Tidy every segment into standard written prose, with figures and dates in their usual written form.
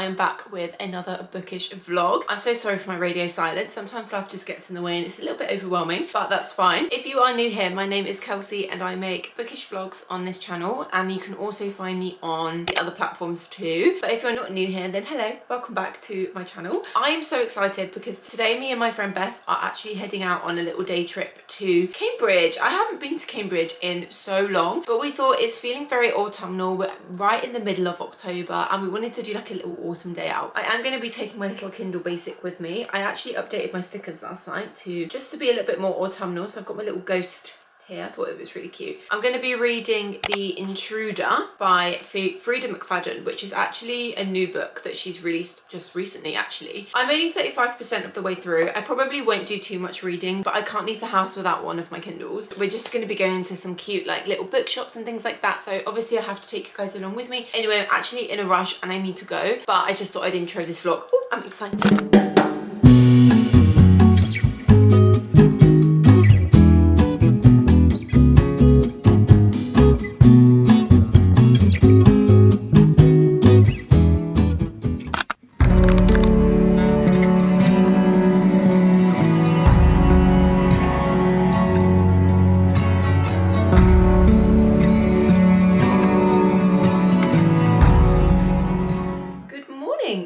I am back with another bookish vlog. I'm so sorry for my radio silence. Sometimes life just gets in the way and it's a little bit overwhelming, but that's fine. If you are new here, my name is Kelsey and I make bookish vlogs on this channel, and you can also find me on the other platforms too. But if you're not new here, then hello, welcome back to my channel. I am so excited because today me and my friend Beth are actually heading out on a little day trip to Cambridge. I haven't been to Cambridge in so long, but we thought it's feeling very autumnal. We're right in the middle of October and we wanted to do like a little autumn day out. I am going to be taking my little Kindle Basic with me. I actually updated my stickers last night to just to be a little bit more autumnal, so I've got my little ghost here. I thought it was really cute. I'm going to be reading The Intruder by Frida McFadden, which is actually a new book that she's released just recently actually. I'm only 35% of the way through. I probably won't do too much reading, but I can't leave the house without one of my Kindles. We're just going to be going to some cute like little bookshops and things like that, so obviously I have to take you guys along with me. Anyway, I'm actually in a rush and I need to go, but I just thought I'd intro this vlog. Oh, I'm excited.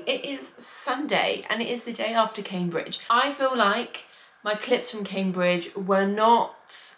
It is Sunday and it is the day after Cambridge. I feel like my clips from Cambridge were not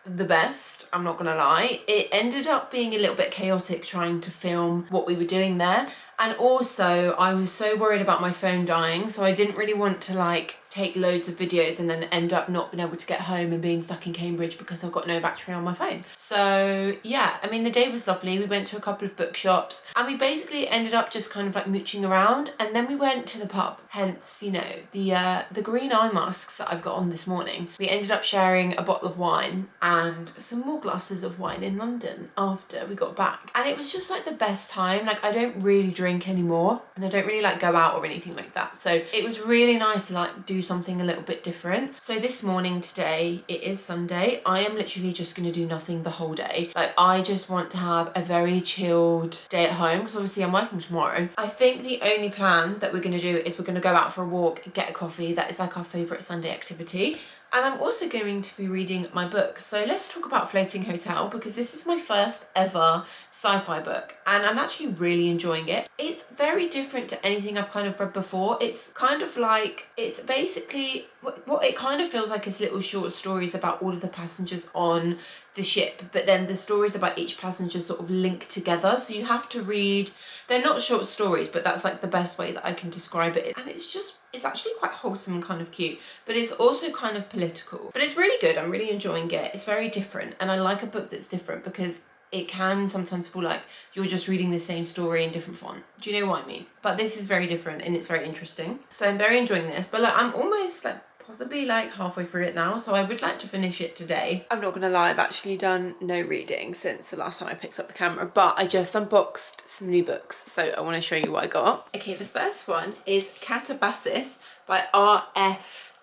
the best, I'm not gonna lie. It ended up being a little bit chaotic trying to film what we were doing there, and also I was so worried about my phone dying, so I didn't really want to like take loads of videos and then end up not being able to get home and being stuck in Cambridge because I've got no battery on my phone. So yeah, I mean the day was lovely. We went to a couple of bookshops and we basically ended up just kind of like mooching around, and then we went to the pub, hence, you know, the green eye masks that I've got on this morning. We ended up sharing a bottle of wine and some more glasses of wine in London after we got back, and it was just like the best time. Like I don't really drink anymore and I don't really like go out or anything like that, so it was really nice to like do something a little bit different. So this morning, today, it is Sunday, I am literally just going to do nothing the whole day. Like I just want to have a very chilled day at home because obviously I'm working tomorrow. I think the only plan that we're going to do is we're going to go out for a walk, get a coffee. That is like our favourite Sunday activity. And I'm also going to be reading my book. So let's talk about Floating Hotel, because this is my first ever sci-fi book and I'm actually really enjoying it. It's very different to anything I've kind of read before. It's kind of like, it's basically, what it kind of feels like is little short stories about all of the passengers on the ship, but then the stories about each passenger sort of link together, so you have to read, they're not short stories, but that's like the best way that I can describe it. And it's actually quite wholesome and kind of cute, but it's also kind of political, but it's really good. I'm really enjoying it. It's very different, and I like a book that's different because it can sometimes feel like you're just reading the same story in different font. Do you know what I mean? But this is very different and it's very interesting, so I'm very enjoying this. But like I'm almost like possibly like halfway through it now, so I would like to finish it today. I'm not gonna lie, I've actually done no reading since the last time I picked up the camera, but I just unboxed some new books, so I want to show you what I got. Okay, the first one is Catabasis by R.F.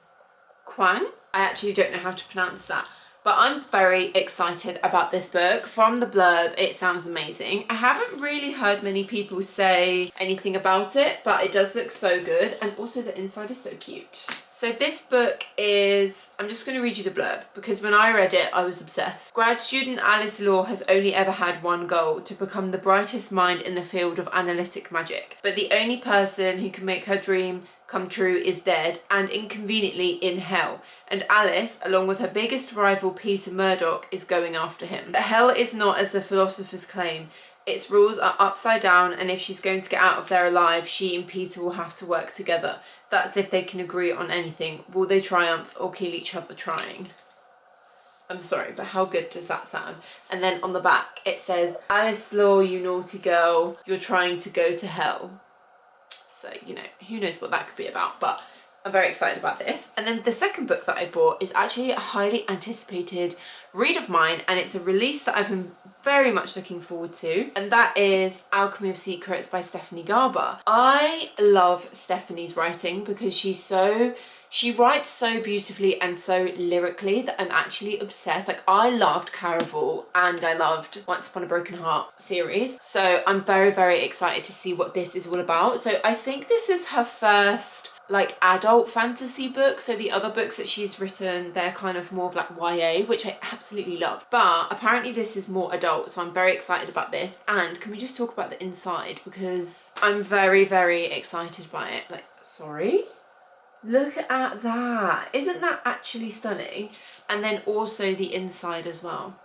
Kuang. I actually don't know how to pronounce that, but I'm very excited about this book. From the blurb, it sounds amazing. I haven't really heard many people say anything about it, but it does look so good, and also the inside is so cute. So this book is, I'm just going to read you the blurb because when I read it, I was obsessed. Grad student Alice Law has only ever had one goal: to become the brightest mind in the field of analytic magic. But the only person who can make her dream come true is dead, and inconveniently in hell, and Alice, along with her biggest rival Peter Murdoch, is going after him. But hell is not as the philosophers claim. Its rules are upside down, and if she's going to get out of there alive, she and Peter will have to work together. That's if they can agree on anything. Will they triumph or kill each other trying? I'm sorry, but how good does that sound? And then on the back it says, Alice Law, you naughty girl, you're trying to go to hell. So, you know, who knows what that could be about, but I'm very excited about this. And then the second book that I bought is actually a highly anticipated read of mine, and it's a release that I've been very much looking forward to, and that is Alchemy of Secrets by Stephanie Garber. I love Stephanie's writing because she's so She writes so beautifully and so lyrically that I'm actually obsessed. Like, I loved Caraval and I loved Once Upon a Broken Heart series. So I'm very, very excited to see what this is all about. So I think this is her first like adult fantasy book. So the other books that she's written, they're kind of more of like YA, which I absolutely love. But apparently this is more adult, so I'm very excited about this. And can we just talk about the inside, because I'm very, very excited by it. Like, sorry. Look at that. Isn't that actually stunning? And then also the inside as well.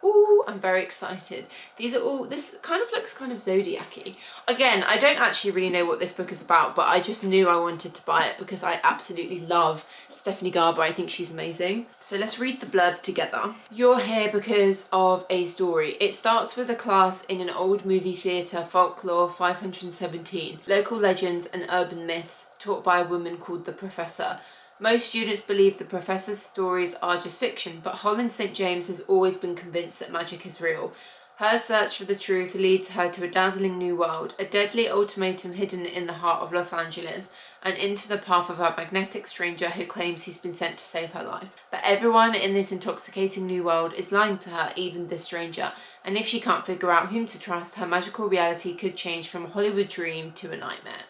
Ooh, I'm very excited. These are all, this kind of looks kind of Zodiac-y. Again, I don't actually really know what this book is about, but I just knew I wanted to buy it because I absolutely love Stephanie Garber. I think she's amazing. So let's read the blurb together. You're here because of a story. It starts with a class in an old movie theatre, Folklore 517, local legends and urban myths taught by a woman called the Professor. Most students believe the professor's stories are just fiction, but Holland St. James has always been convinced that magic is real. Her search for the truth leads her to a dazzling new world, a deadly ultimatum hidden in the heart of Los Angeles, and into the path of a magnetic stranger who claims he's been sent to save her life. But everyone in this intoxicating new world is lying to her, even this stranger, and if she can't figure out whom to trust, her magical reality could change from a Hollywood dream to a nightmare.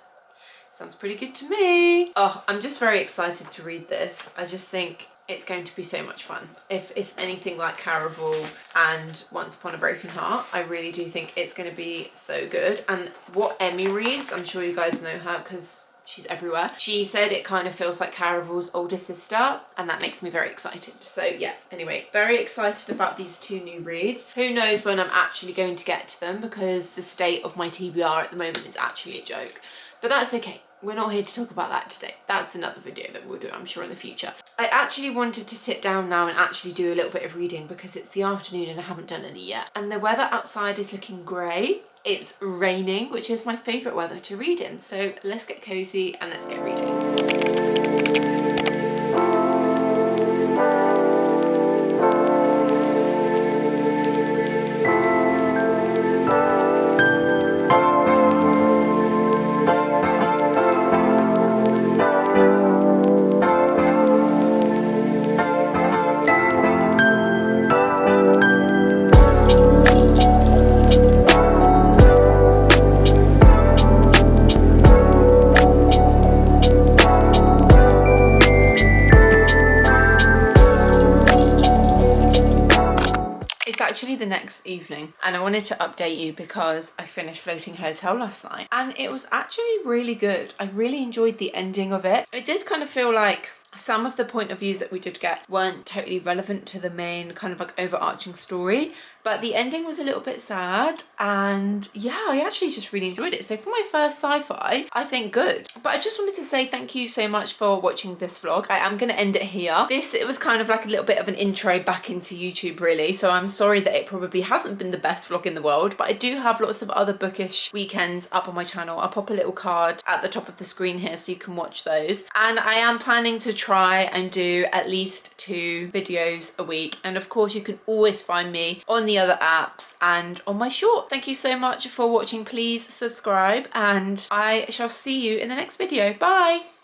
Sounds pretty good to me. Oh, I'm just very excited to read this. I just think it's going to be so much fun. If it's anything like Caraval and Once Upon a Broken Heart, I really do think it's going to be so good. And what Emmy reads, I'm sure you guys know her because she's everywhere. She said it kind of feels like Caraval's older sister, and that makes me very excited. So yeah, anyway, very excited about these two new reads. Who knows when I'm actually going to get to them, because the state of my TBR at the moment is actually a joke. But that's okay. We're not here to talk about that today. That's another video that we'll do, I'm sure, in the future. I actually wanted to sit down now and actually do a little bit of reading because it's the afternoon and I haven't done any yet. And the weather outside is looking grey. It's raining, which is my favourite weather to read in. So let's get cozy and let's get reading. Actually the next evening, and I wanted to update you because I finished Floating Hotel last night and it was actually really good. I really enjoyed the ending of it. It did kind of feel like some of the point of views that we did get weren't totally relevant to the main kind of like overarching story, but the ending was a little bit sad, and yeah, I actually just really enjoyed it. So for my first sci-fi, I think good. But I just wanted to say thank you so much for watching this vlog. I am going to end it here. It was kind of like a little bit of an intro back into YouTube really, so I'm sorry that it probably hasn't been the best vlog in the world, but I do have lots of other bookish weekends up on my channel. I'll pop a little card at the top of the screen here so you can watch those, and I am planning to try and do at least 2 videos a week, and of course you can always find me on the other apps and on my short. Thank you so much for watching. Please subscribe and I shall see you in the next video. Bye.